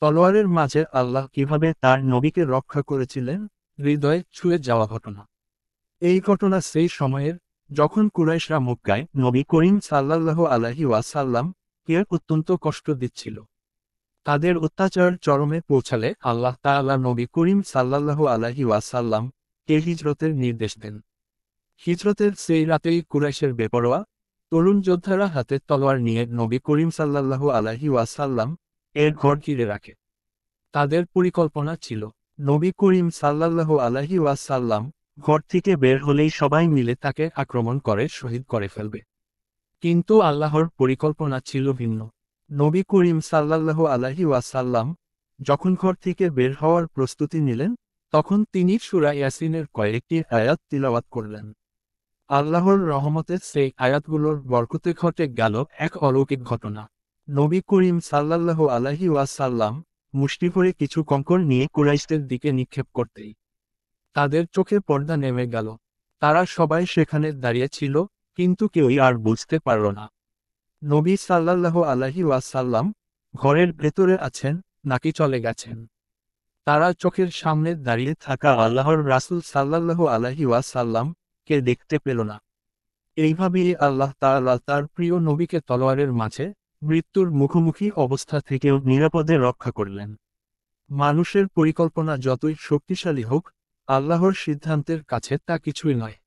তলোয়ারের মাঝে আল্লাহ কিভাবে তার নবীকে রক্ষা করেছিলেন, হৃদয়ে ছুঁয়ে যাওয়া ঘটনা। এই ঘটনা সেই সময়ের, যখন কুরাইশরা মক্কায় নবী করিম সাল্লাল্লাহু আলাইহি ওয়াসাল্লাম কে অত্যন্ত কষ্ট দিচ্ছিল। তাদের অত্যাচার চরমে পৌঁছালে আল্লাহ তাআলা নবী করিম সাল্লাল্লাহু আলাইহি ওয়াসাল্লাম কে হিজরতের নির্দেশ দেন। হিজরতের সেই রাতেই কুরাইশের বেপরোয়া তরুণ যোদ্ধারা হাতে তলোয়ার নিয়ে নবী করিম সাল্লাল্লাহু আলাইহি ওয়াসাল্লাম এর ঘর ঘিরে রাখে। তাদের পরিকল্পনা ছিল, নবী করিম সাল্লাল্লাহু আলাইহি ওয়াসাল্লাম ঘর থেকে বের হলেই সবাই মিলে তাকে আক্রমণ করে শহীদ করে ফেলবে। কিন্তু আল্লাহর পরিকল্পনা ছিল ভিন্ন। নবী করিম সাল্লাল্লাহু আলাইহি ওয়াসাল্লাম যখন ঘর থেকে বের হওয়ার প্রস্তুতি নিলেন, তখন তিনি সূরা ইয়াসিনের কয়েকটি আয়াত তিলাওয়াত করলেন। আল্লাহর রহমতে সেই আয়াতগুলোর বরকতে ঘটে গেল এক অলৌকিক ঘটনা। নবী করিম সাল্লাল্লাহু আলাইহি ওয়াসাল্লাম মুষ্টি ভরে কিছু কঙ্কর নিয়ে কুরাইশদের দিকে নিক্ষেপ করতেই তাদের চোখে পর্দা নেমে গেল। তারা সবাই সেখানে দাঁড়িয়ে ছিল, কিন্তু কেউই আর বুঝতে পারল না নবী সাল্লাল্লাহু আলাইহি ওয়াসাল্লাম ঘরের ভেতরে আছেন নাকি চলে গেছেন। তারা চোখের সামনে দাঁড়িয়ে থাকা আল্লাহর রাসূল সাল্লাল্লাহু আলাইহি ওয়াসাল্লাম কে দেখতে পেল না। এইভাবেই আল্লাহ তাআলা তার প্রিয় নবীকে তলোয়ারের মাঝে মৃত্যুর মুখোমুখি অবস্থা থেকেও নিরাপদে রক্ষা করলেন। মানুষের পরিকল্পনা যতই শক্তিশালী হোক, আল্লাহর সিদ্ধান্তের কাছে তা কিছুই নয়।